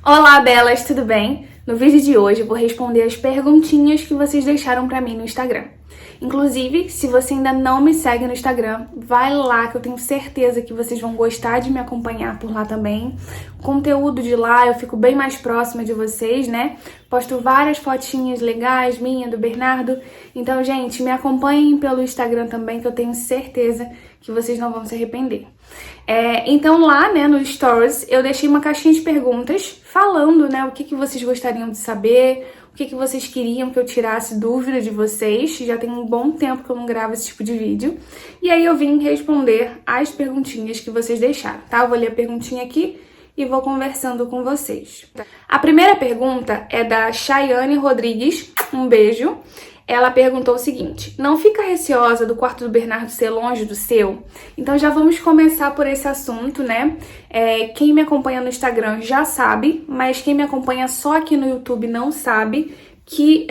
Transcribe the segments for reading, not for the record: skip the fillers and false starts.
Olá, belas, tudo bem? No vídeo de hoje eu vou responder as perguntinhas que vocês deixaram pra mim no Instagram. Inclusive, se você ainda não me segue no Instagram, vai lá que eu tenho certeza que vocês vão gostar de me acompanhar por lá também. O conteúdo de lá eu fico bem mais próxima de vocês, né? Posto várias fotinhas legais, minha, do Bernardo. Então, gente, me acompanhem pelo Instagram também, que eu tenho certeza que vocês não vão se arrepender. Então lá, né, no Stories, eu deixei uma caixinha de perguntas falando, né, o que vocês gostariam de saber, o que vocês queriam que eu tirasse dúvida de vocês. Já tem um bom tempo que eu não gravo esse tipo de vídeo. E aí eu vim responder as perguntinhas que vocês deixaram, tá? Eu vou ler a perguntinha aqui e vou conversando com vocês. A primeira pergunta é da Chayane Rodrigues, um beijo. Ela perguntou o seguinte: não fica receosa do quarto do Bernardo ser longe do seu? Então já vamos começar por esse assunto, né? Quem me acompanha no Instagram já sabe, mas quem me acompanha só aqui no YouTube não sabe que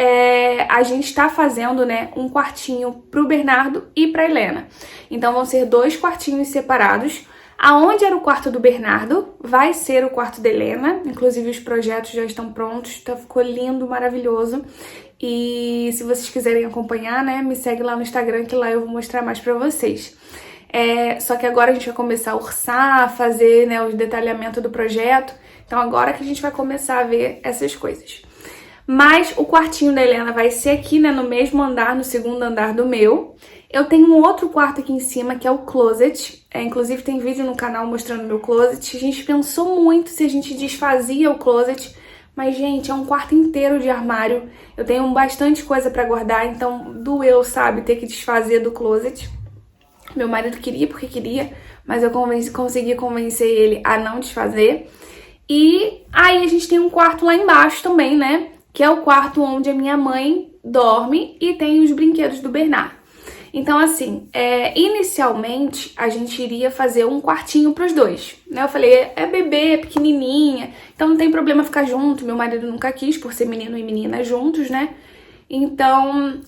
a gente tá fazendo, né, um quartinho pro Bernardo e pra Helena. Então vão ser 2 quartinhos separados. Aonde era o quarto do Bernardo, vai ser o quarto da Helena. Inclusive os projetos já estão prontos, tá, ficou lindo, maravilhoso. E se vocês quiserem acompanhar, né, me segue lá no Instagram que lá eu vou mostrar mais pra vocês. Só que agora a gente vai começar a orçar, fazer, né, o detalhamento do projeto. Então agora que a gente vai começar a ver essas coisas. Mas o quartinho da Helena vai ser aqui, né, no mesmo andar, no segundo andar do meu. Eu tenho um outro quarto aqui em cima, que é o closet. Inclusive tem vídeo no canal mostrando meu closet. A gente pensou muito se a gente desfazia o closet, mas, gente, é um quarto inteiro de armário. Eu tenho bastante coisa pra guardar, então doeu, sabe, ter que desfazer do closet. Meu marido queria porque queria, mas eu consegui convencer ele a não desfazer. E aí a gente tem um quarto lá embaixo também, né? Que é o quarto onde a minha mãe dorme e tem os brinquedos do Bernardo. Então, assim, inicialmente a gente iria fazer um quartinho pros dois, né? Eu falei, é bebê, é pequenininha, então não tem problema ficar junto. Meu marido nunca quis, por ser menino e menina juntos, né? Então,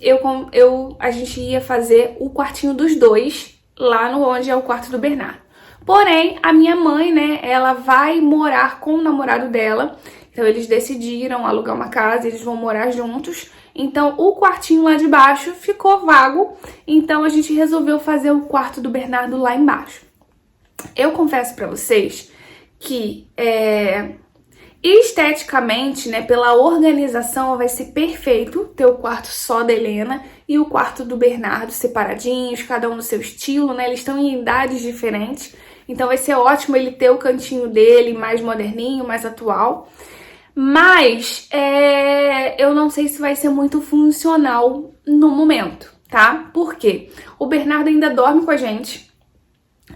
a gente ia fazer o quartinho dos dois lá no onde é o quarto do Bernardo. Porém, a minha mãe, né, ela vai morar com o namorado dela. Então, eles decidiram alugar uma casa, eles vão morar juntos. Então, o quartinho lá de baixo ficou vago. Então, a gente resolveu fazer o quarto do Bernardo lá embaixo. Eu confesso pra vocês que esteticamente, né, pela organização, vai ser perfeito ter o quarto só da Helena e o quarto do Bernardo separadinhos, cada um no seu estilo, né? Eles estão em idades diferentes. Então, vai ser ótimo ele ter o cantinho dele mais moderninho, mais atual. Mas eu não sei se vai ser muito funcional no momento, tá? Por quê? O Bernardo ainda dorme com a gente.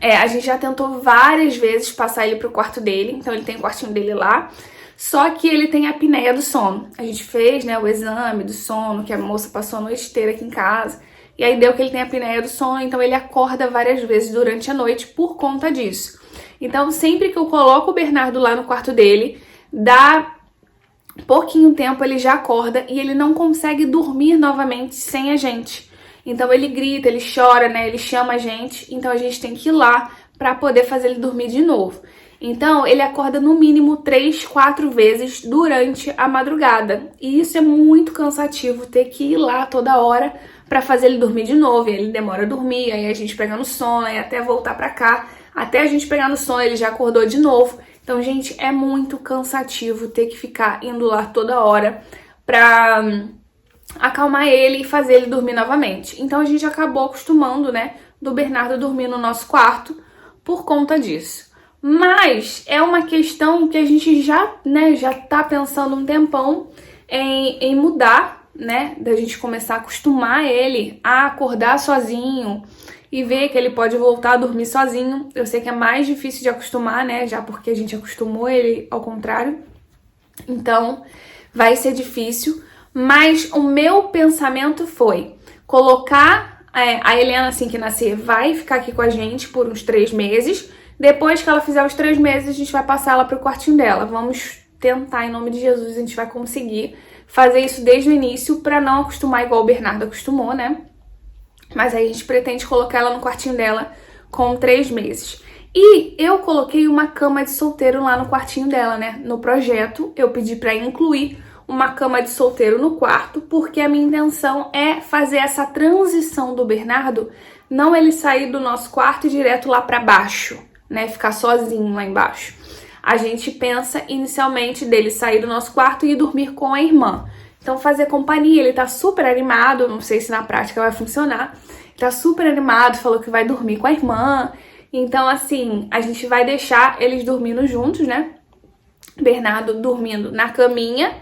A gente já tentou várias vezes passar ele pro quarto dele, então ele tem o quartinho dele lá. Só que ele tem a apneia do sono. A gente fez, né, o exame do sono, que a moça passou a noite inteira aqui em casa. E aí deu que ele tem a apneia do sono, então ele acorda várias vezes durante a noite por conta disso. Então sempre que eu coloco o Bernardo lá no quarto dele, dá pouquinho tempo ele já acorda e ele não consegue dormir novamente sem a gente. Então ele grita, ele chora, né? Ele chama a gente, então a gente tem que ir lá pra poder fazer ele dormir de novo. Então ele acorda no mínimo 3, 4 vezes durante a madrugada. E isso é muito cansativo, ter que ir lá toda hora pra fazer ele dormir de novo. E ele demora a dormir, aí a gente pega no sono, aí até voltar pra cá. Até a gente pegar no sono ele já acordou de novo. Então, gente, é muito cansativo ter que ficar indo lá toda hora pra acalmar ele e fazer ele dormir novamente. Então, a gente acabou acostumando, né, do Bernardo dormir no nosso quarto por conta disso. Mas é uma questão que a gente já tá pensando um tempão em mudar, né, da gente começar a acostumar ele a acordar sozinho e ver que ele pode voltar a dormir sozinho. Eu sei que é mais difícil de acostumar, né? Já porque a gente acostumou ele ao contrário. Então, vai ser difícil. Mas o meu pensamento foi colocar a Helena, assim que nascer, vai ficar aqui com a gente por uns 3 meses. Depois que ela fizer os 3 meses, a gente vai passar ela pro quartinho dela. Vamos tentar, em nome de Jesus, a gente vai conseguir fazer isso desde o início pra não acostumar igual o Bernardo acostumou, né? Mas aí a gente pretende colocar ela no quartinho dela com 3 meses. E eu coloquei uma cama de solteiro lá no quartinho dela, né? No projeto, eu pedi pra incluir uma cama de solteiro no quarto, porque a minha intenção é fazer essa transição do Bernardo, não ele sair do nosso quarto e direto lá pra baixo, né? Ficar sozinho lá embaixo. A gente pensa inicialmente dele sair do nosso quarto e ir dormir com a irmã. Então fazer companhia, ele tá super animado, não sei se na prática vai funcionar. Tá super animado, falou que vai dormir com a irmã. Então assim, a gente vai deixar eles dormindo juntos, né? Bernardo dormindo na caminha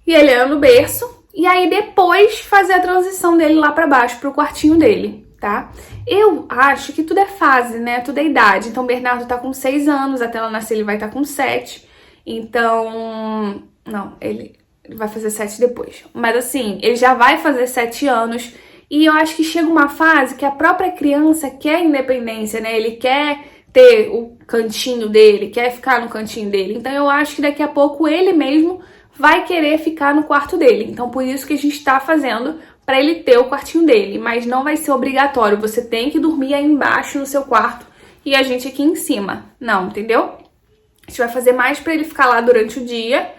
e ele no berço. E aí depois fazer a transição dele lá pra baixo, pro quartinho dele, tá? Eu acho que tudo é fase, né? Tudo é idade. Então, o Bernardo tá com 6 anos, até ela nascer ele vai estar com 7. Então, não, ele vai fazer 7 depois. Mas assim, ele já vai fazer 7 anos. E eu acho que chega uma fase que a própria criança quer independência, né? Ele quer ter o cantinho dele, quer ficar no cantinho dele. Então, eu acho que daqui a pouco ele mesmo vai querer ficar no quarto dele. Então, por isso que a gente tá fazendo para ele ter o quartinho dele, mas não vai ser obrigatório. Você tem que dormir aí embaixo no seu quarto e a gente aqui em cima. Não, entendeu? A gente vai fazer mais para ele ficar lá durante o dia,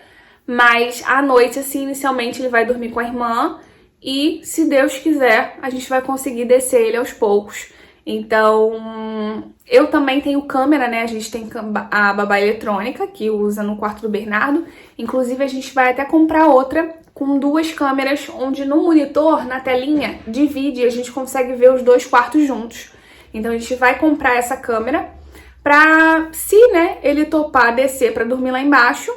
mas à noite, assim, inicialmente ele vai dormir com a irmã e, se Deus quiser, a gente vai conseguir descer ele aos poucos. Então, eu também tenho câmera, né? A gente tem a babá eletrônica que usa no quarto do Bernardo. Inclusive, a gente vai até comprar outra com 2 câmeras, onde no monitor, na telinha, divide e a gente consegue ver os 2 quartos juntos. Então, a gente vai comprar essa câmera pra, se, né, ele topar descer pra dormir lá embaixo,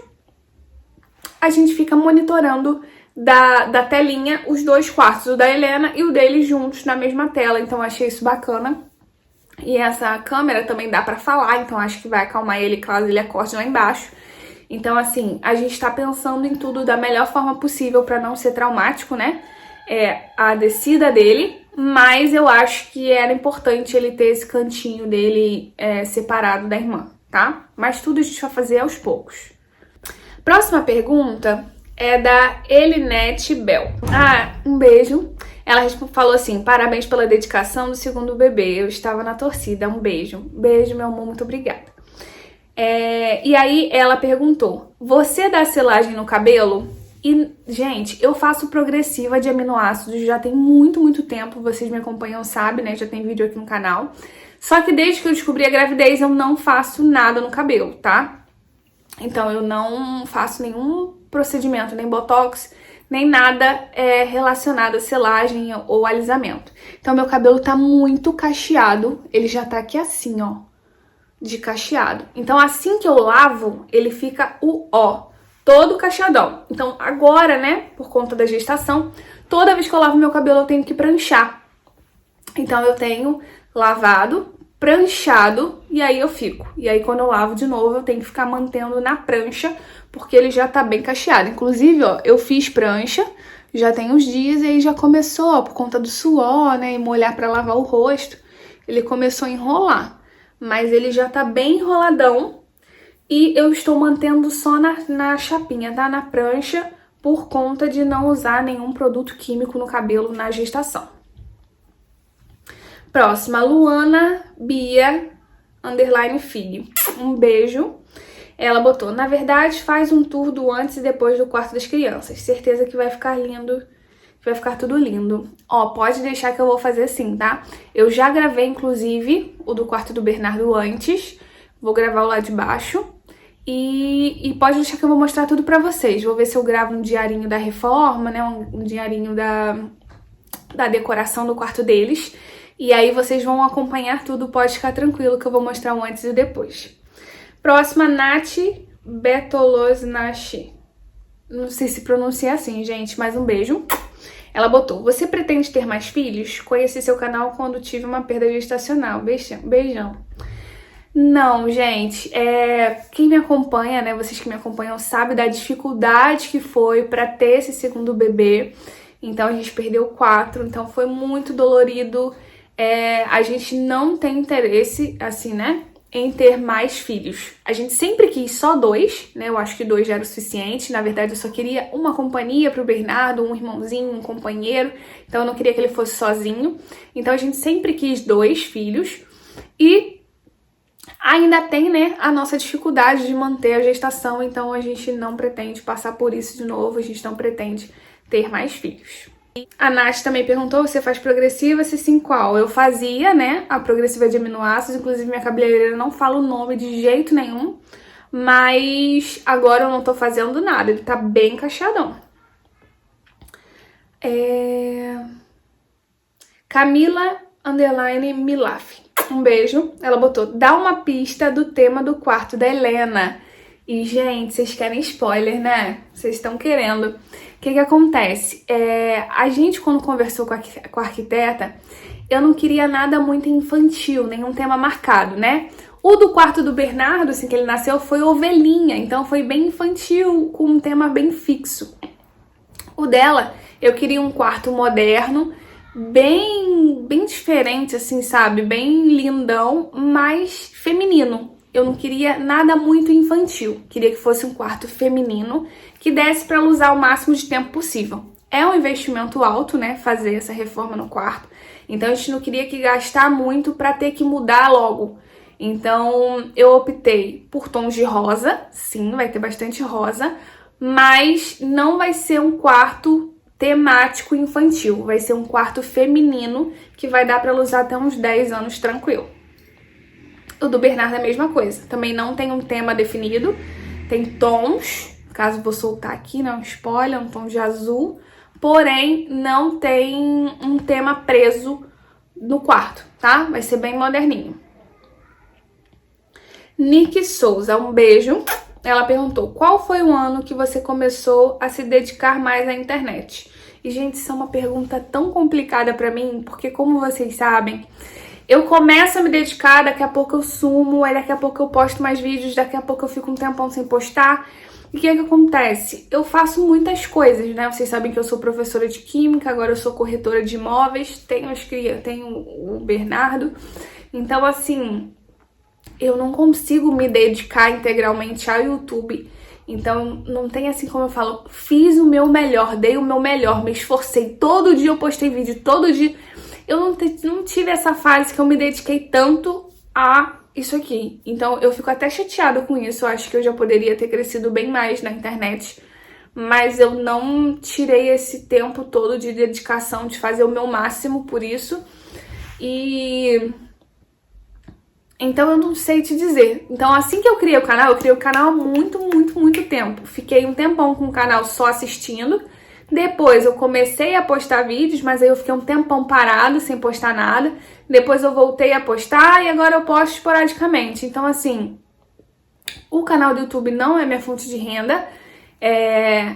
a gente fica monitorando da telinha os 2 quartos, o da Helena e o dele juntos na mesma tela. Então, eu achei isso bacana. E essa câmera também dá pra falar, então acho que vai acalmar ele caso ele acorde lá embaixo. Então, assim, a gente tá pensando em tudo da melhor forma possível pra não ser traumático, né? A descida dele, mas eu acho que era importante ele ter esse cantinho dele separado da irmã, tá? Mas tudo a gente vai fazer aos poucos. Próxima pergunta é da Elinete Bell. Um beijo. Ela falou assim: parabéns pela dedicação do 2º bebê. Eu estava na torcida. Um beijo. Beijo, meu amor. Muito obrigada. E aí ela perguntou: você dá selagem no cabelo? E, gente, eu faço progressiva de aminoácidos já tem muito, muito tempo. Vocês me acompanham, sabem, né? Já tem vídeo aqui no canal. Só que desde que eu descobri a gravidez, eu não faço nada no cabelo, tá? Então, eu não faço nenhum procedimento, nem botox, nem nada relacionado a selagem ou alisamento. Então, meu cabelo tá muito cacheado. Ele já tá aqui assim, ó, de cacheado. Então, assim que eu lavo, ele fica todo cacheadão. Então, agora, né, por conta da gestação, toda vez que eu lavo meu cabelo, eu tenho que pranchar. Então, eu tenho lavado, pranchado e aí eu fico. E aí, quando eu lavo de novo, eu tenho que ficar mantendo na prancha, porque ele já tá bem cacheado. Inclusive, ó, eu fiz prancha, já tem uns dias e aí já começou, ó, por conta do suor, né, e molhar pra lavar o rosto, ele começou a enrolar. Mas ele já tá bem enroladão e eu estou mantendo só na chapinha, tá? Na prancha, por conta de não usar nenhum produto químico no cabelo na gestação. Próxima, Luana Bia _Filho. Um beijo. Ela botou: na verdade, faz um tour do antes e depois do quarto das crianças. Certeza que vai ficar lindo, vai ficar tudo lindo. Ó, pode deixar que eu vou fazer sim, tá? Eu já gravei, inclusive, o do quarto do Bernardo antes. Vou gravar o lá de baixo. E pode deixar que eu vou mostrar tudo pra vocês. Vou ver se eu gravo um diarinho da reforma, né? Um diarinho da decoração do quarto deles. E aí vocês vão acompanhar tudo, pode ficar tranquilo que eu vou mostrar o antes e o depois. Próxima, Nath Betolosnachi. Não sei se pronuncia assim, gente, mas um beijo. Ela botou: você pretende ter mais filhos? Conheci seu canal quando tive uma perda gestacional. Beijão. Não, gente, quem me acompanha, né, vocês que me acompanham sabem da dificuldade que foi pra ter esse 2º bebê. Então a gente perdeu 4, então foi muito dolorido. A gente não tem interesse, assim, né, em ter mais filhos. A gente sempre quis só 2, né, eu acho que 2 já era o suficiente. Na verdade, eu só queria uma companhia pro Bernardo, um irmãozinho, um companheiro. Então eu não queria que ele fosse sozinho. Então a gente sempre quis 2 filhos. E Ainda tem, né, a nossa dificuldade de manter a gestação, então a gente não pretende passar por isso de novo, a gente não pretende ter mais filhos. A Nath também perguntou, você faz progressiva? Se sim, qual? Eu fazia, né, a progressiva de aminoácidos, inclusive minha cabeleireira não fala o nome de jeito nenhum, mas agora eu não tô fazendo nada, ele tá bem encaixadão. Camila Milaf. Um beijo. Ela botou, dá uma pista do tema do quarto da Helena. E, gente, vocês querem spoiler, né? Vocês estão querendo. O que acontece? A gente, quando conversou com a arquiteta, eu não queria nada muito infantil, nenhum tema marcado, né? O do quarto do Bernardo, assim que ele nasceu, foi ovelhinha. Então, foi bem infantil, com um tema bem fixo. O dela, eu queria um quarto moderno, bem diferente, assim, sabe? Bem lindão, mas feminino. Eu não queria nada muito infantil. Queria que fosse um quarto feminino, que desse para ela usar o máximo de tempo possível. É um investimento alto, né? Fazer essa reforma no quarto. Então, a gente não queria que gastar muito para ter que mudar logo. Então, eu optei por tons de rosa. Sim, vai ter bastante rosa. Mas não vai ser um quarto temático infantil, vai ser um quarto feminino que vai dar para ela usar até uns 10 anos tranquilo. O do Bernardo é a mesma coisa, também não tem um tema definido, tem tons, caso vou soltar aqui, não spoiler, um tom de azul, porém não tem um tema preso no quarto, tá? Vai ser bem moderninho. Nick Souza, um beijo. Ela perguntou, qual foi o ano que você começou a se dedicar mais à internet? E, gente, isso é uma pergunta tão complicada pra mim, porque, como vocês sabem, eu começo a me dedicar, daqui a pouco eu sumo, aí daqui a pouco eu posto mais vídeos, daqui a pouco eu fico um tempão sem postar. E o que acontece? Eu faço muitas coisas, né? Vocês sabem que eu sou professora de química, agora eu sou corretora de imóveis, tenho o Bernardo. Então, assim, eu não consigo me dedicar integralmente ao YouTube. Então, não tem assim como eu falo, fiz o meu melhor, dei o meu melhor, me esforcei. Todo dia eu postei vídeo, todo dia. Eu não tive essa fase que eu me dediquei tanto a isso aqui. Então, eu fico até chateada com isso. Eu acho que eu já poderia ter crescido bem mais na internet. Mas eu não tirei esse tempo todo de dedicação, de fazer o meu máximo por isso. Então eu não sei te dizer. Então assim que eu criei o canal há muito tempo. Fiquei um tempão com o canal só assistindo. Depois eu comecei a postar vídeos, mas aí eu fiquei um tempão parado, sem postar nada. Depois eu voltei a postar e agora eu posto esporadicamente. Então assim, o canal do YouTube não é minha fonte de renda.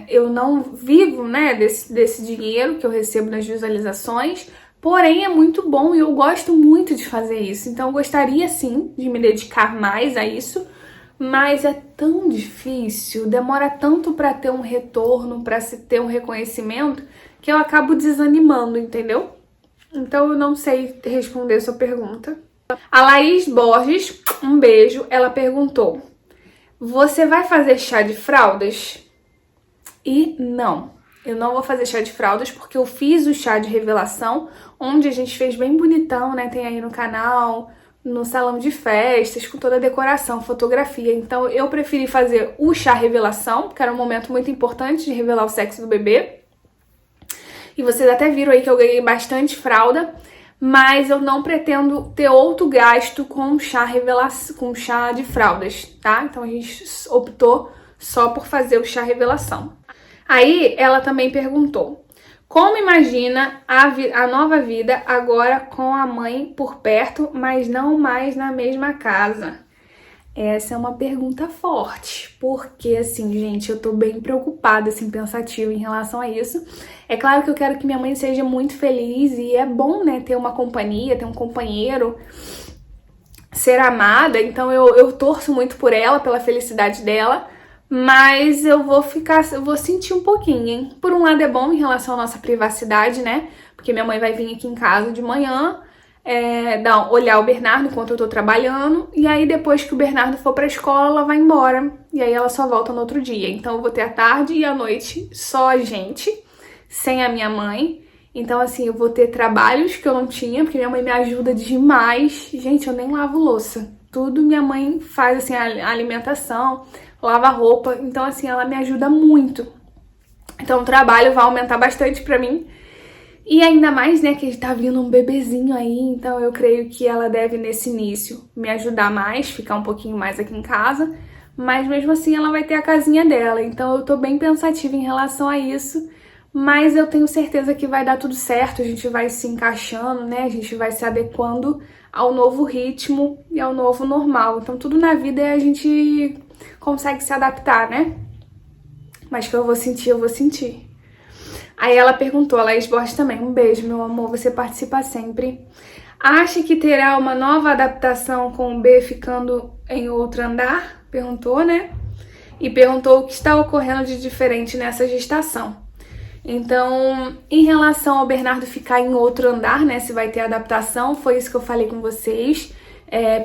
Eu não vivo, né, desse dinheiro que eu recebo nas visualizações. Porém, é muito bom e eu gosto muito de fazer isso. Então, eu gostaria, sim, de me dedicar mais a isso. Mas é tão difícil, demora tanto para ter um retorno, para se ter um reconhecimento, que eu acabo desanimando, entendeu? Então, eu não sei responder a sua pergunta. A Laís Borges, um beijo, ela perguntou, você vai fazer chá de fraldas? E não. Eu não vou fazer chá de fraldas porque eu fiz o chá de revelação, onde a gente fez bem bonitão, né? Tem aí no canal, no salão de festas, com toda a decoração, fotografia. Então eu preferi fazer o chá revelação, porque era um momento muito importante de revelar o sexo do bebê. E vocês até viram aí que eu ganhei bastante fralda, mas eu não pretendo ter outro gasto com chá de fraldas, tá? Então a gente optou só por fazer o chá revelação. Aí ela também perguntou, como imagina a nova vida agora com a mãe por perto, mas não mais na mesma casa? Essa é uma pergunta forte, porque assim, gente, eu tô bem preocupada, assim, pensativa em relação a isso. É claro que eu quero que minha mãe seja muito feliz e é bom, né, ter uma companhia, ter um companheiro, ser amada, então eu torço muito por ela, pela felicidade dela. Mas eu vou sentir um pouquinho, hein? Por um lado é bom em relação à nossa privacidade, né? Porque minha mãe vai vir aqui em casa de manhã, olhar o Bernardo enquanto eu tô trabalhando, e aí depois que o Bernardo for pra escola, ela vai embora, e aí ela só volta no outro dia. Então eu vou ter a tarde e a noite só a gente, sem a minha mãe. Então assim, eu vou ter trabalhos que eu não tinha, porque minha mãe me ajuda demais. Gente, eu nem lavo louça. Tudo minha mãe faz, assim, a alimentação, lava a roupa. Então, assim, ela me ajuda muito. Então, o trabalho vai aumentar bastante pra mim. E ainda mais, né, que tá vindo um bebezinho aí. Então, eu creio que ela deve, nesse início, me ajudar mais, ficar um pouquinho mais aqui em casa. Mas, mesmo assim, ela vai ter a casinha dela. Então, eu tô bem pensativa em relação a isso. Mas eu tenho certeza que vai dar tudo certo. A gente vai se encaixando, né? A gente vai se adequando ao novo ritmo e ao novo normal. Então, tudo na vida a gente consegue se adaptar, né? Mas que eu vou sentir, eu vou sentir. Aí ela perguntou, a Laís Borges também, um beijo, meu amor, você participa sempre. Acha que terá uma nova adaptação com o B ficando em outro andar? Perguntou, né? E perguntou o que está ocorrendo de diferente nessa gestação. Então, em relação ao Bernardo ficar em outro andar, né, se vai ter adaptação, foi isso que eu falei com vocês.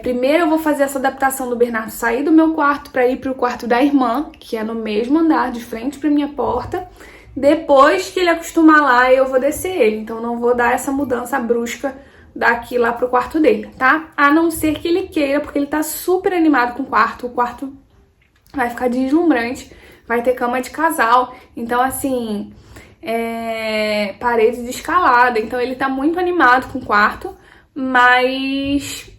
Primeiro eu vou fazer essa adaptação do Bernardo sair do meu quarto para ir para o quarto da irmã, que é no mesmo andar, de frente para minha porta. Depois que ele acostumar lá, eu vou descer ele. Então, não vou dar essa mudança brusca daqui lá pro quarto dele, tá? A não ser que ele queira, porque ele tá super animado com o quarto. O quarto vai ficar deslumbrante, vai ter cama de casal. Então, assim, parede de escalada. Então, ele tá muito animado com o quarto, mas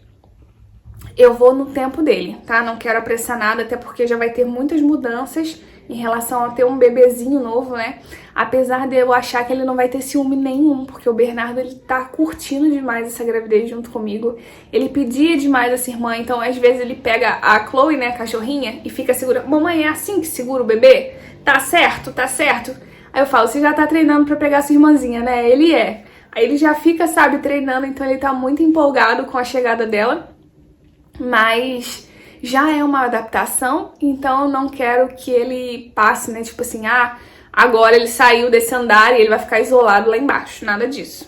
eu vou no tempo dele, tá? Não quero apressar nada, até porque já vai ter muitas mudanças em relação a ter um bebezinho novo, né? Apesar de eu achar que ele não vai ter ciúme nenhum, porque o Bernardo, ele tá curtindo demais essa gravidez junto comigo. Ele pedia demais essa irmã, então às vezes ele pega a Chloe, né, a cachorrinha, e fica segurando. Mamãe, é assim que segura o bebê? Tá certo, tá certo. Aí eu falo, você já tá treinando pra pegar sua irmãzinha, né? Ele é. Aí ele já fica, sabe, treinando, então ele tá muito empolgado com a chegada dela. Mas já é uma adaptação, então eu não quero que ele passe, né, tipo assim, agora ele saiu desse andar e ele vai ficar isolado lá embaixo, nada disso.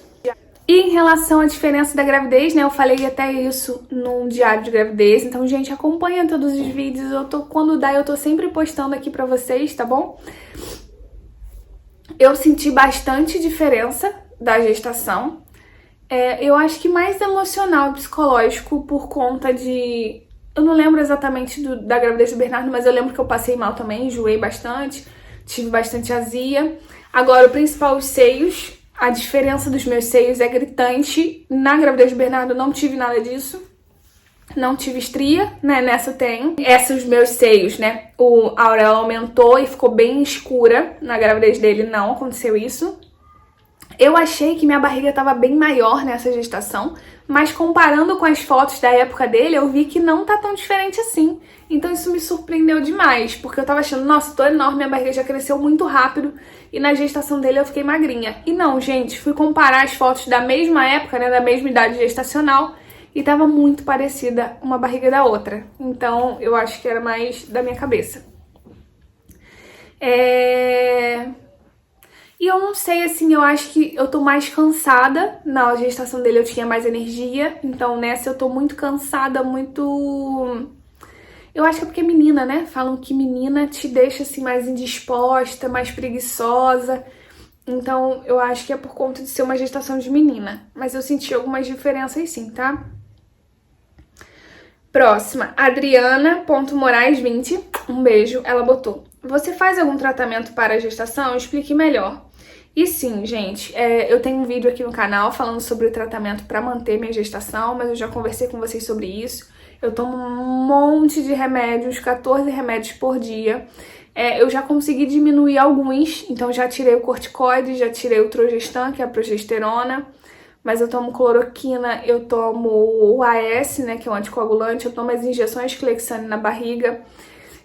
E em relação à diferença da gravidez, né, eu falei até isso num diário de gravidez, então, gente, acompanha todos os vídeos, quando dá, eu tô sempre postando aqui pra vocês, tá bom? Eu senti bastante diferença da gestação, eu acho que mais emocional e psicológico por conta de... Eu não lembro exatamente da gravidez do Bernardo, mas eu lembro que eu passei mal também, enjoei bastante, tive bastante azia. Agora, o principal, os seios. A diferença dos meus seios é gritante. Na gravidez do Bernardo eu não tive nada disso. Não tive estria, né? Nessa eu tenho. Esses meus seios, né? A auréola aumentou e ficou bem escura. Na gravidez dele não aconteceu isso. Eu achei que minha barriga estava bem maior nessa gestação, mas comparando com as fotos da época dele, eu vi que não tá tão diferente assim. Então isso me surpreendeu demais, porque eu tava achando, nossa, tô enorme, minha barriga já cresceu muito rápido, e na gestação dele eu fiquei magrinha. E não, gente, fui comparar as fotos da mesma época, né, da mesma idade gestacional, e tava muito parecida uma barriga da outra. Então eu acho que era mais da minha cabeça. E eu não sei, assim, eu acho que eu tô mais cansada. Na gestação dele eu tinha mais energia, então nessa eu tô muito cansada, muito... Eu acho que é porque é menina, né? Falam que menina te deixa, assim, mais indisposta, mais preguiçosa. Então eu acho que é por conta de ser uma gestação de menina. Mas eu senti algumas diferenças sim, tá? Próxima, Adriana.moraes20, um beijo, ela botou: você faz algum tratamento para a gestação? Explique melhor. E sim, gente, eu tenho um vídeo aqui no canal falando sobre o tratamento para manter minha gestação, mas eu já conversei com vocês sobre isso. Eu tomo um monte de remédios, 14 remédios por dia. Eu já consegui diminuir alguns, então já tirei o corticoide, já tirei o Trogestan, que é a progesterona, mas eu tomo cloroquina, eu tomo o AS, né, que é o anticoagulante, eu tomo as injeções Clexane na barriga,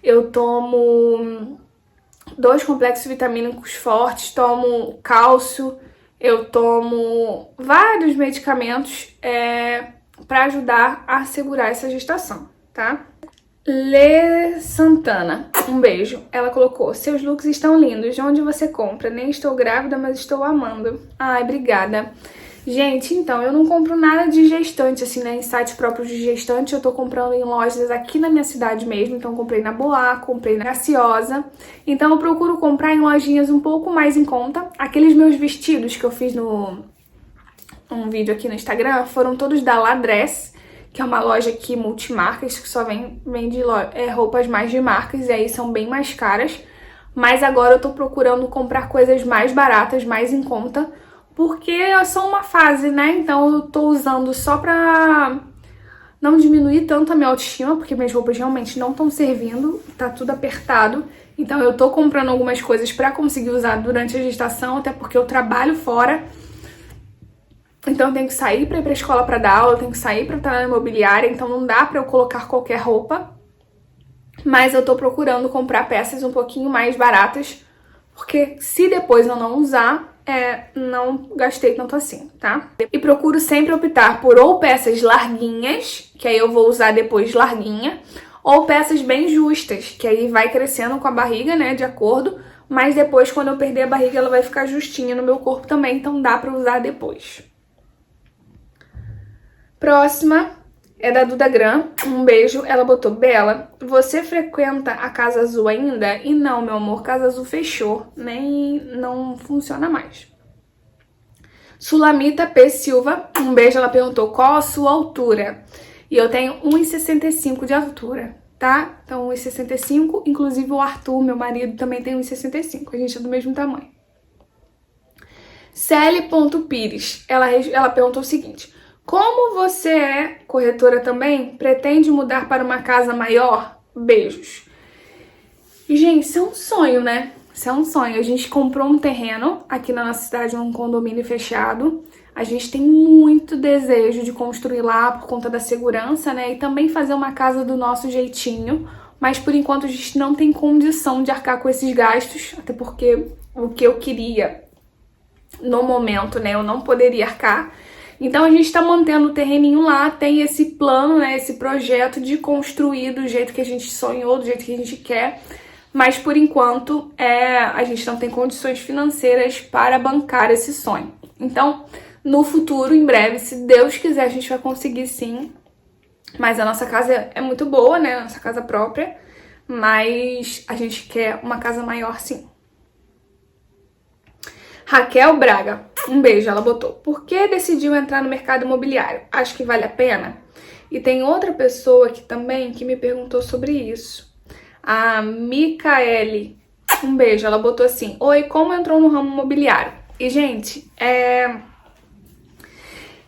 eu tomo 2 complexos vitamínicos fortes, tomo cálcio, eu tomo vários medicamentos para ajudar a segurar essa gestação, tá? Lê Santana, um beijo. Ela colocou: seus looks estão lindos, de onde você compra? Nem estou grávida, mas estou amando. Ai, obrigada. Gente, então, eu não compro nada de gestante, assim, né, em sites próprios de gestante. Eu tô comprando em lojas aqui na minha cidade mesmo. Então, comprei na Boa, comprei na Graciosa. Então, eu procuro comprar em lojinhas um pouco mais em conta. Aqueles meus vestidos que eu fiz um vídeo aqui no Instagram foram todos da La Dress, que é uma loja aqui multimarcas, que só vende roupas mais de marcas, e aí são bem mais caras. Mas agora eu tô procurando comprar coisas mais baratas, mais em conta, porque é só uma fase, né? Então eu tô usando só pra não diminuir tanto a minha autoestima, porque minhas roupas realmente não estão servindo, tá tudo apertado. Então eu tô comprando algumas coisas pra conseguir usar durante a gestação, até porque eu trabalho fora. Então eu tenho que sair pra ir pra escola pra dar aula, eu tenho que sair pra estar na imobiliária, então não dá pra eu colocar qualquer roupa. Mas eu tô procurando comprar peças um pouquinho mais baratas, porque se depois eu não usar, não gastei tanto assim, tá? E procuro sempre optar por ou peças larguinhas, que aí eu vou usar depois larguinha, ou peças bem justas, que aí vai crescendo com a barriga, né, de acordo, mas depois quando eu perder a barriga ela vai ficar justinha no meu corpo também, então dá pra usar depois. Próxima é da Duda Gran, um beijo, ela botou: Bela, você frequenta a Casa Azul ainda? E não, meu amor, Casa Azul fechou, nem não funciona mais. Sulamita P. Silva, um beijo, ela perguntou: qual a sua altura? E eu tenho 1,65 de altura, tá? Então 1,65, inclusive o Arthur, meu marido, também tem 1,65, a gente é do mesmo tamanho. Celi.pires, ela perguntou o seguinte: como você é corretora também, pretende mudar para uma casa maior? Beijos. Gente, isso é um sonho, né? Isso é um sonho. A gente comprou um terreno aqui na nossa cidade, num condomínio fechado. A gente tem muito desejo de construir lá por conta da segurança, né? E também fazer uma casa do nosso jeitinho. Mas por enquanto a gente não tem condição de arcar com esses gastos, até porque o que eu queria no momento, né, eu não poderia arcar. Então a gente tá mantendo o terreninho lá, tem esse plano, né, esse projeto de construir do jeito que a gente sonhou, do jeito que a gente quer, mas por enquanto a gente não tem condições financeiras para bancar esse sonho. Então, no futuro, em breve, se Deus quiser, a gente vai conseguir sim, mas a nossa casa é muito boa, né, a nossa casa própria, mas a gente quer uma casa maior sim. Raquel Braga, um beijo, ela botou: por que decidiu entrar no mercado imobiliário? Acho que vale a pena? E tem outra pessoa aqui também que me perguntou sobre isso. A Micaele, um beijo, ela botou assim: oi, como entrou no ramo imobiliário? E, gente,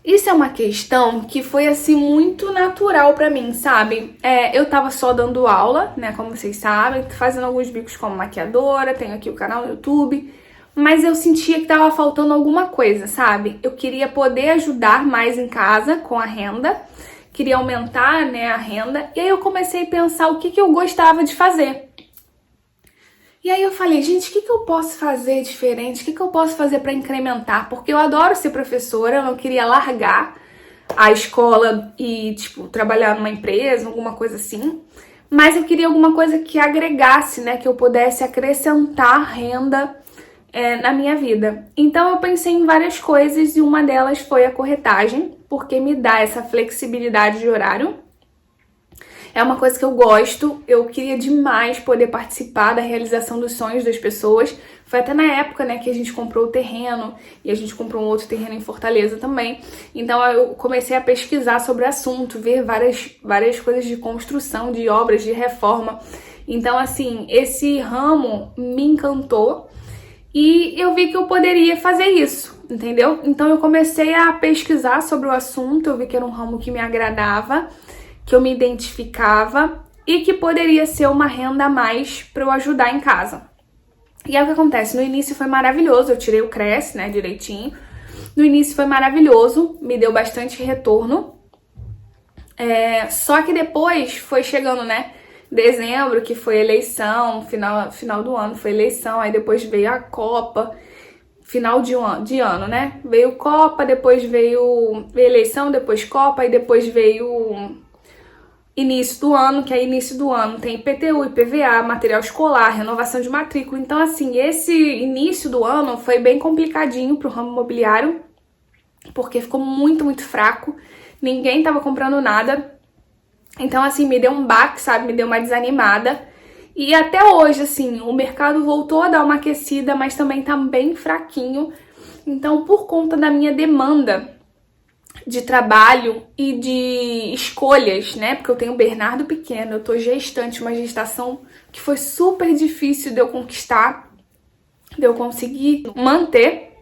isso é uma questão que foi, assim, muito natural pra mim, sabe? Eu tava só dando aula, né, como vocês sabem, fazendo alguns bicos como maquiadora, tenho aqui o canal no YouTube, mas eu sentia que tava faltando alguma coisa, sabe? Eu queria poder ajudar mais em casa com a renda, queria aumentar, né, a renda, e aí eu comecei a pensar o que eu gostava de fazer. E aí eu falei: gente, o que eu posso fazer diferente? O que eu posso fazer para incrementar? Porque eu adoro ser professora, eu não queria largar a escola e, tipo, trabalhar numa empresa, alguma coisa assim. Mas eu queria alguma coisa que agregasse, né, que eu pudesse acrescentar renda na minha vida. Então eu pensei em várias coisas e uma delas foi a corretagem, porque me dá essa flexibilidade de horário. É uma coisa que eu gosto, eu queria demais poder participar da realização dos sonhos das pessoas. Foi até na época, né, que a gente comprou o terreno e a gente comprou um outro terreno em Fortaleza também. Então eu comecei a pesquisar sobre o assunto, ver várias coisas de construção, de obras, de reforma. Então, assim, esse ramo me encantou e eu vi que eu poderia fazer isso, entendeu? Então eu comecei a pesquisar sobre o assunto, eu vi que era um ramo que me agradava, que eu me identificava e que poderia ser uma renda a mais para eu ajudar em casa. E é o que acontece, no início foi maravilhoso, eu tirei o CRES, né, direitinho. No início foi maravilhoso, me deu bastante retorno. Só que depois foi chegando, né, dezembro, que foi eleição, final do ano foi eleição, aí depois veio a Copa, final de ano, né? Veio Copa, depois veio eleição, depois Copa, e depois veio início do ano, que é início do ano tem IPTU, IPVA, material escolar, renovação de matrícula. Então, assim, esse início do ano foi bem complicadinho pro ramo imobiliário, porque ficou muito, muito fraco. Ninguém tava comprando nada. Então, assim, me deu um baque, sabe? Me deu uma desanimada. E até hoje, assim, o mercado voltou a dar uma aquecida, mas também tá bem fraquinho. Então, por conta da minha demanda, de trabalho e de escolhas, né? Porque eu tenho o Bernardo pequeno, eu tô gestante, uma gestação que foi super difícil de eu conquistar, de eu conseguir manter.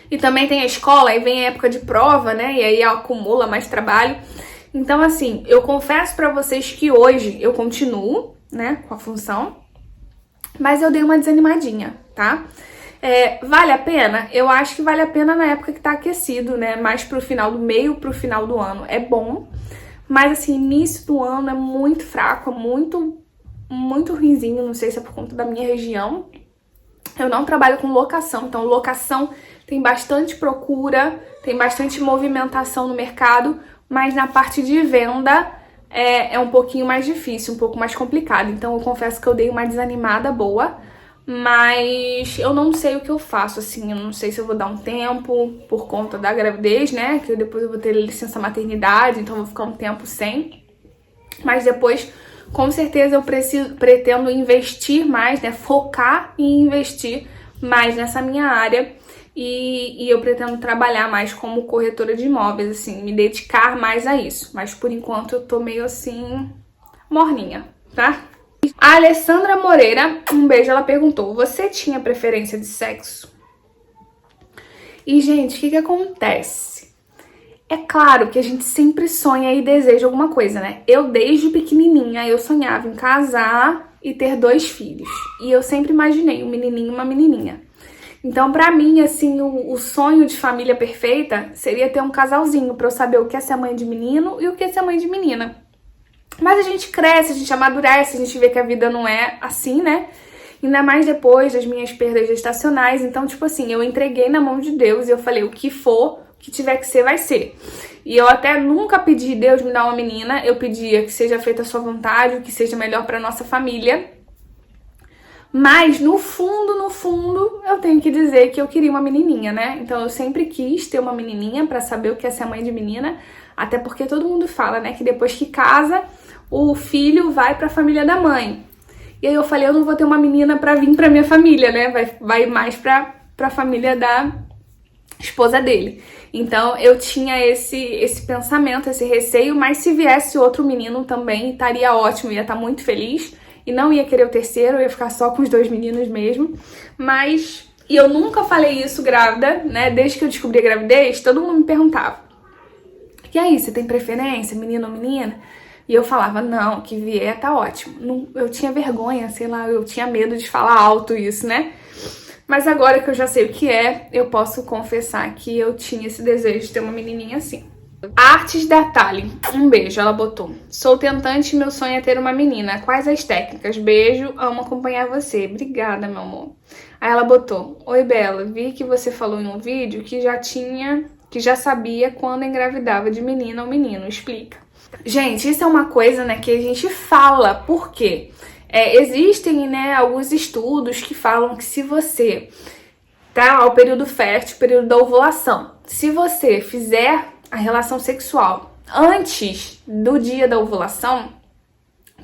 E também tem a escola, aí vem a época de prova, né? E aí acumula mais trabalho. Então, assim, eu confesso pra vocês que hoje eu continuo, né, com a função, mas eu dei uma desanimadinha, tá? Vale a pena? Eu acho que vale a pena na época que tá aquecido, né? Mais pro final do meio, pro final do ano. É bom, mas assim, início do ano é muito fraco, é muito ruinzinho. Não sei se é por conta da minha região. Eu não trabalho com locação, então locação tem bastante procura, tem bastante movimentação no mercado, mas na parte de venda é um pouquinho mais difícil, um pouco mais complicado. Então eu confesso que eu dei uma desanimada boa, mas eu não sei o que eu faço, assim, eu não sei se eu vou dar um tempo por conta da gravidez, né, que depois eu vou ter licença maternidade, então eu vou ficar um tempo sem, mas depois, com certeza, eu pretendo investir mais, né, focar e investir mais nessa minha área, e eu pretendo trabalhar mais como corretora de imóveis, assim, me dedicar mais a isso, mas por enquanto eu tô meio assim, morninha, tá? A Alessandra Moreira, um beijo, ela perguntou: você tinha preferência de sexo? E, gente, o que acontece? É claro que a gente sempre sonha e deseja alguma coisa, né? Eu, desde pequenininha, eu sonhava em casar e ter 2 filhos. E eu sempre imaginei um menininho e uma menininha. Então, pra mim, assim, o sonho de família perfeita seria ter um casalzinho, pra eu saber o que é ser mãe de menino e o que é ser mãe de menina. Mas a gente cresce, a gente amadurece, a gente vê que a vida não é assim, né? Ainda mais depois das minhas perdas gestacionais. Então, tipo assim, eu entreguei na mão de Deus e eu falei, o que for, o que tiver que ser, vai ser. E eu até nunca pedi Deus me dar uma menina, eu pedia que seja feita a sua vontade, o que seja melhor pra nossa família. Mas, no fundo, eu tenho que dizer que eu queria uma menininha, né? Então, eu sempre quis ter uma menininha pra saber o que é ser mãe de menina. Até porque todo mundo fala, né, que depois que casa, o filho vai pra família da mãe. E aí eu falei, eu não vou ter uma menina pra vir pra minha família, né? Vai mais pra família da esposa dele. Então, eu tinha esse pensamento, esse receio, mas se viesse outro menino também, estaria ótimo, ia estar muito feliz. E não ia querer o terceiro, eu ia ficar só com os 2 meninos mesmo. Mas, e eu nunca falei isso grávida, né? Desde que eu descobri a gravidez, todo mundo me perguntava: e aí, você tem preferência, menino ou menina? E eu falava, não, que vier tá ótimo. Não, eu tinha vergonha, sei lá, eu tinha medo de falar alto isso, né? Mas agora que eu já sei o que é, eu posso confessar que eu tinha esse desejo de ter uma menininha assim. Artes da Tali, um beijo, ela botou: sou tentante e meu sonho é ter uma menina. Quais as técnicas? Beijo, amo acompanhar você. Obrigada, meu amor. Aí ela botou: oi, Bela, vi que você falou em um vídeo que já sabia quando engravidava de menina ou menino. Explica. Gente, isso é uma coisa, né, que a gente fala, por quê? Existem, né, alguns estudos que falam que se você tá ao período fértil, período da ovulação, se você fizer a relação sexual antes do dia da ovulação,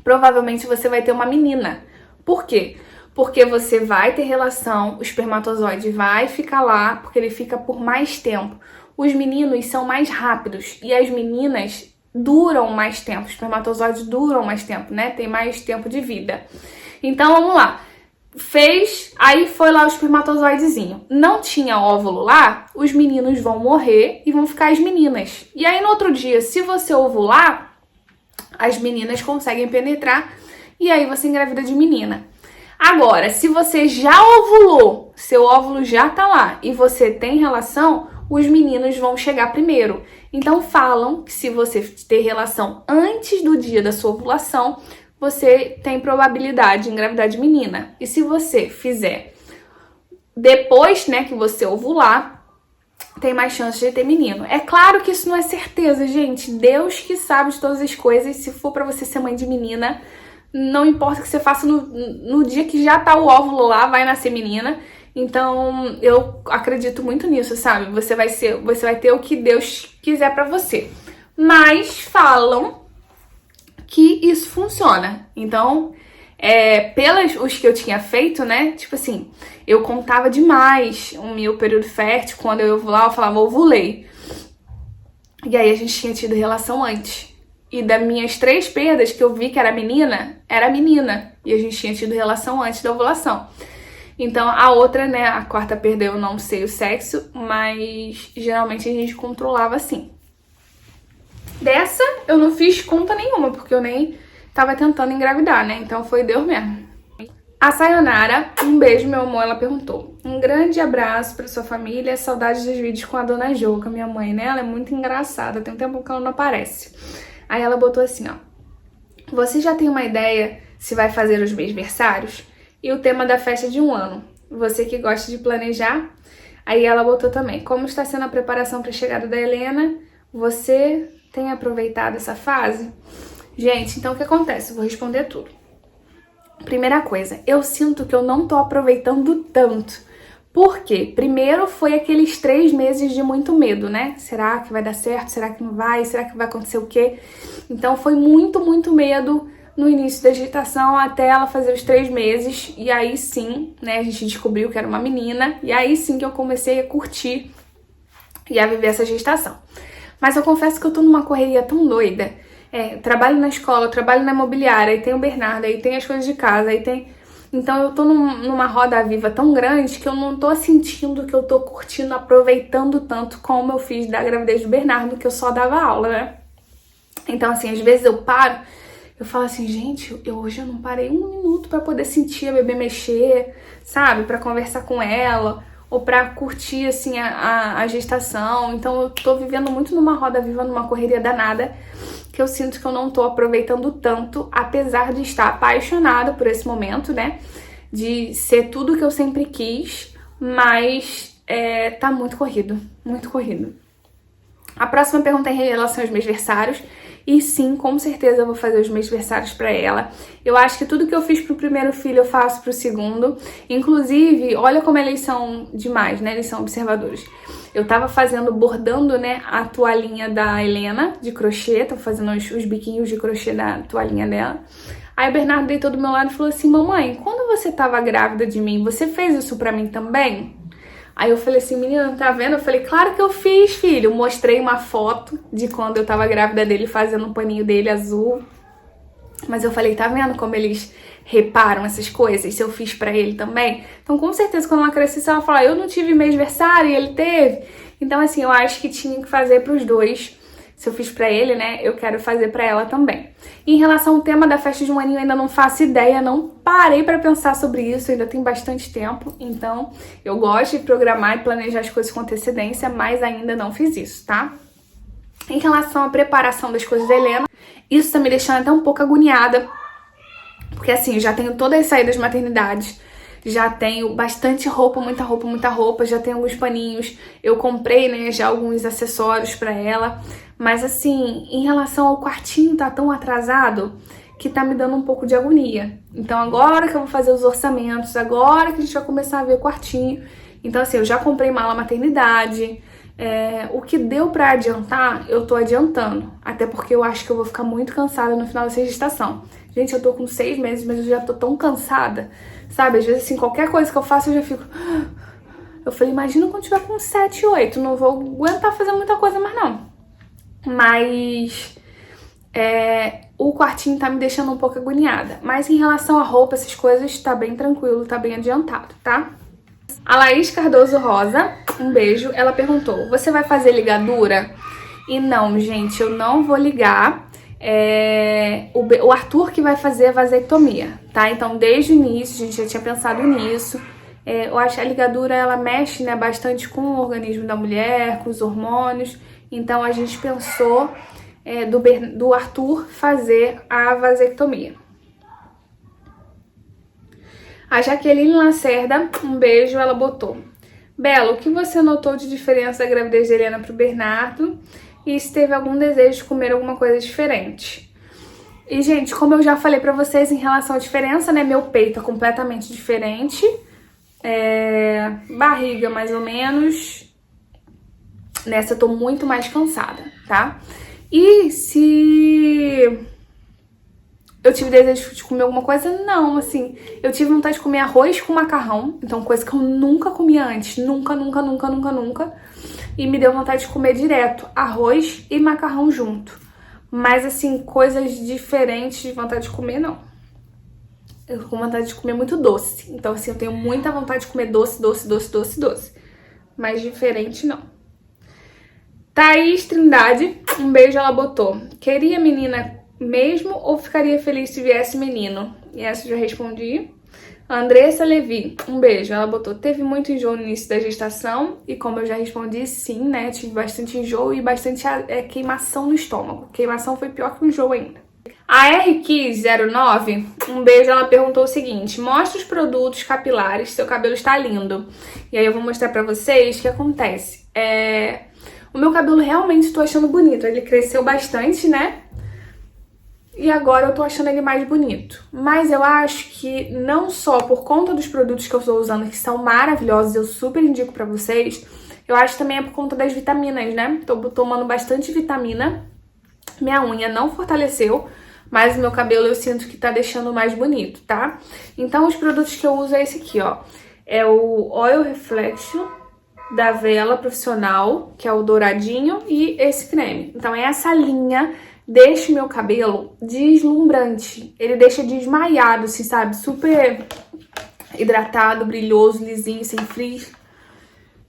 provavelmente você vai ter uma menina. Por quê? Porque você vai ter relação, o espermatozoide vai ficar lá, porque ele fica por mais tempo. Os meninos são mais rápidos e as meninas duram mais tempo, os espermatozoides duram mais tempo, né? Tem mais tempo de vida. Então, vamos lá. Fez, aí foi lá o espermatozoidezinho. Não tinha óvulo lá, os meninos vão morrer e vão ficar as meninas. E aí, no outro dia, se você ovular, as meninas conseguem penetrar e aí você engravida de menina. Agora, se você já ovulou, seu óvulo já tá lá e você tem relação, os meninos vão chegar primeiro. Então falam que se você ter relação antes do dia da sua ovulação, você tem probabilidade de engravidar de menina. E se você fizer depois, né, que você ovular, tem mais chance de ter menino. É claro que isso não é certeza, gente. Deus que sabe de todas as coisas. Se for pra você ser mãe de menina, não importa o que você faça no dia que já tá o óvulo lá, vai nascer menina. Então, eu acredito muito nisso, sabe? Você vai ter o que Deus quiser pra você. Mas falam que isso funciona. Então, os que eu tinha feito, né? Tipo assim, eu contava demais o meu período fértil. Quando eu ovular, eu falava, ovulei. E aí a gente tinha tido relação antes. E das minhas 3 perdas que eu vi que era menina. E a gente tinha tido relação antes da ovulação. Então a outra, né, a quarta perda eu não sei o sexo, mas geralmente a gente controlava assim. Dessa eu não fiz conta nenhuma, porque eu nem tava tentando engravidar, né? Então foi Deus mesmo. A Sayonara, um beijo, meu amor, ela perguntou: um grande abraço pra sua família, saudades dos vídeos com a dona Jo, com a minha mãe, né? Ela é muito engraçada, tem um tempo que ela não aparece. Aí ela botou assim, ó: você já tem uma ideia se vai fazer os mêsversários? E o tema da festa de 1 ano? Você que gosta de planejar? Aí ela botou também: como está sendo a preparação para a chegada da Helena? Você tem aproveitado essa fase? Gente, então o que acontece? Eu vou responder tudo. Primeira coisa, eu sinto que eu não tô aproveitando tanto. Por quê? Primeiro foi aqueles 3 meses de muito medo, né? Será que vai dar certo? Será que não vai? Será que vai acontecer o quê? Então foi muito, muito medo no início da gestação até ela fazer os 3 meses. E aí sim, né, a gente descobriu que era uma menina. E aí sim que eu comecei a curtir e a viver essa gestação. Mas eu confesso que eu tô numa correria tão doida. Trabalho na escola, trabalho na imobiliária, aí tem o Bernardo, aí tem as coisas de casa, aí tem... Então eu tô numa roda viva tão grande que eu não tô sentindo que eu tô curtindo, aproveitando tanto como eu fiz da gravidez do Bernardo, que eu só dava aula, né? Então assim, às vezes eu paro, eu falo assim, gente, hoje eu não parei 1 minuto pra poder sentir a bebê mexer, sabe? Pra conversar com ela, ou pra curtir, assim, a gestação. Então eu tô vivendo muito numa roda viva, numa correria danada, que eu sinto que eu não tô aproveitando tanto, apesar de estar apaixonada por esse momento, né? De ser tudo que eu sempre quis, mas tá muito corrido, muito corrido. A próxima pergunta é em relação aos mêsversários. E sim, com certeza eu vou fazer os mêsversários pra ela. Eu acho que tudo que eu fiz pro primeiro filho eu faço pro segundo. Inclusive, olha como eles são demais, né? Eles são observadores. Eu tava bordando, né, a toalhinha da Helena de crochê. Tô fazendo os biquinhos de crochê da toalhinha dela. Aí o Bernardo deitou do meu lado e falou assim: mamãe, quando você tava grávida de mim, você fez isso pra mim também? Aí eu falei assim: menina, tá vendo? Eu falei: claro que eu fiz, filho. Mostrei uma foto de quando eu tava grávida dele, fazendo o paninho dele azul. Mas eu falei: tá vendo como eles reparam essas coisas? Se eu fiz pra ele também. Então, com certeza, quando ela crescesse, ela falar: eu não tive mêsversário e ele teve. Então, assim, eu acho que tinha que fazer pros dois. Se eu fiz pra ele, né, eu quero fazer pra ela também. Em relação ao tema da festa de 1 aninho, eu ainda não faço ideia, não parei pra pensar sobre isso, ainda tem bastante tempo. Então, eu gosto de programar e planejar as coisas com antecedência, mas ainda não fiz isso, tá? Em relação à preparação das coisas da Helena, isso tá me deixando até um pouco agoniada. Porque assim, eu já tenho todas as saídas de maternidade, já tenho bastante roupa, muita roupa, muita roupa, já tenho alguns paninhos, eu comprei, né, já alguns acessórios pra ela. Mas assim, em relação ao quartinho, tá tão atrasado que tá me dando um pouco de agonia. Então agora que eu vou fazer os orçamentos, agora que a gente vai começar a ver o quartinho. Então assim, eu já comprei mala maternidade. O que deu pra adiantar, eu tô adiantando. Até porque eu acho que eu vou ficar muito cansada no final dessa gestação. Gente, eu tô com 6 meses, mas eu já tô tão cansada. Sabe, às vezes assim, qualquer coisa que eu faço eu já fico... Eu falei, imagina quando tiver com 7, 8, não vou aguentar fazer muita coisa mais não. Mas o quartinho tá me deixando um pouco agoniada. Mas em relação à roupa, essas coisas, tá bem tranquilo, tá bem adiantado, tá? A Laís Cardoso Rosa, um beijo, ela perguntou: você vai fazer ligadura? E não, gente, eu não vou ligar. O Arthur que vai fazer a vasectomia, tá? Então, desde o início, a gente já tinha pensado nisso. Eu acho que a ligadura, ela mexe, né, bastante com o organismo da mulher, com os hormônios. Então, a gente pensou do Arthur fazer a vasectomia. A Jaqueline Lacerda, um beijo, ela botou: Bela, o que você notou de diferença da gravidez de Helena pro Bernardo? E se teve algum desejo de comer alguma coisa diferente? E, gente, como eu já falei pra vocês em relação à diferença, né? Meu peito é completamente diferente. Barriga, mais ou menos. Nessa eu tô muito mais cansada, tá? E se eu tive desejo de comer alguma coisa? Não, assim, eu tive vontade de comer arroz com macarrão, então coisa que eu nunca comia antes, nunca. e me deu vontade de comer direto arroz e macarrão junto. Mas assim, coisas diferentes de vontade de comer, não. Eu tô com vontade de comer muito doce. Então assim, eu tenho muita vontade de comer doce. Mas diferente, não. Thaís Trindade, um beijo, ela botou: queria menina mesmo ou ficaria feliz se viesse menino? E essa eu já respondi. Andressa Levi, um beijo, ela botou: teve muito enjoo no início da gestação? E como eu já respondi, sim, né? Tive bastante enjoo e bastante queimação no estômago. Queimação foi pior que o enjoo ainda. A RQ09, um beijo, ela perguntou o seguinte: mostra os produtos capilares, seu cabelo está lindo. E aí eu vou mostrar pra vocês o que acontece. O meu cabelo realmente estou achando bonito, ele cresceu bastante, né? E agora eu tô achando ele mais bonito. Mas eu acho que não só por conta dos produtos que eu estou usando, que são maravilhosos, eu super indico pra vocês, eu acho que também é por conta das vitaminas, né? Tô tomando bastante vitamina. Minha unha não fortaleceu, mas o meu cabelo eu sinto que tá deixando mais bonito, tá? Então os produtos que eu uso é esse aqui, ó. É o Oil Reflection da Vela Profissional, que é o douradinho, e esse creme. Então essa linha deixa o meu cabelo deslumbrante. Ele deixa desmaiado, assim, sabe? Super hidratado, brilhoso, lisinho, sem frizz.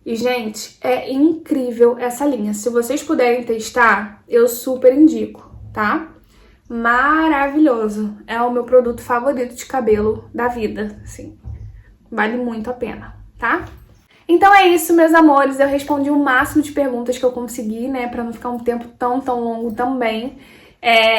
E, gente, é incrível essa linha. Se vocês puderem testar, eu super indico, tá? Maravilhoso. É o meu produto favorito de cabelo da vida, assim. Vale muito a pena, tá? Então é isso, meus amores. Eu respondi o máximo de perguntas que eu consegui, né? Pra não ficar um tempo tão longo também.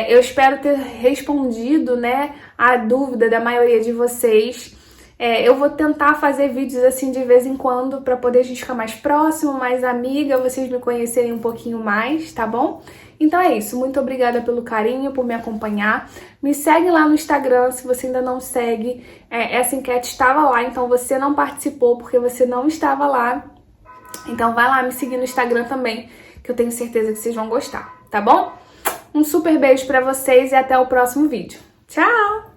Eu espero ter respondido, né, a dúvida da maioria de vocês. Eu vou tentar fazer vídeos assim de vez em quando pra poder a gente ficar mais próximo, mais amiga, vocês me conhecerem um pouquinho mais, tá bom? Então é isso. Muito obrigada pelo carinho, por me acompanhar. Me segue lá no Instagram, se você ainda não segue. Essa enquete estava lá, então você não participou porque você não estava lá. Então vai lá me seguir no Instagram também, que eu tenho certeza que vocês vão gostar, tá bom? Um super beijo pra vocês e até o próximo vídeo. Tchau!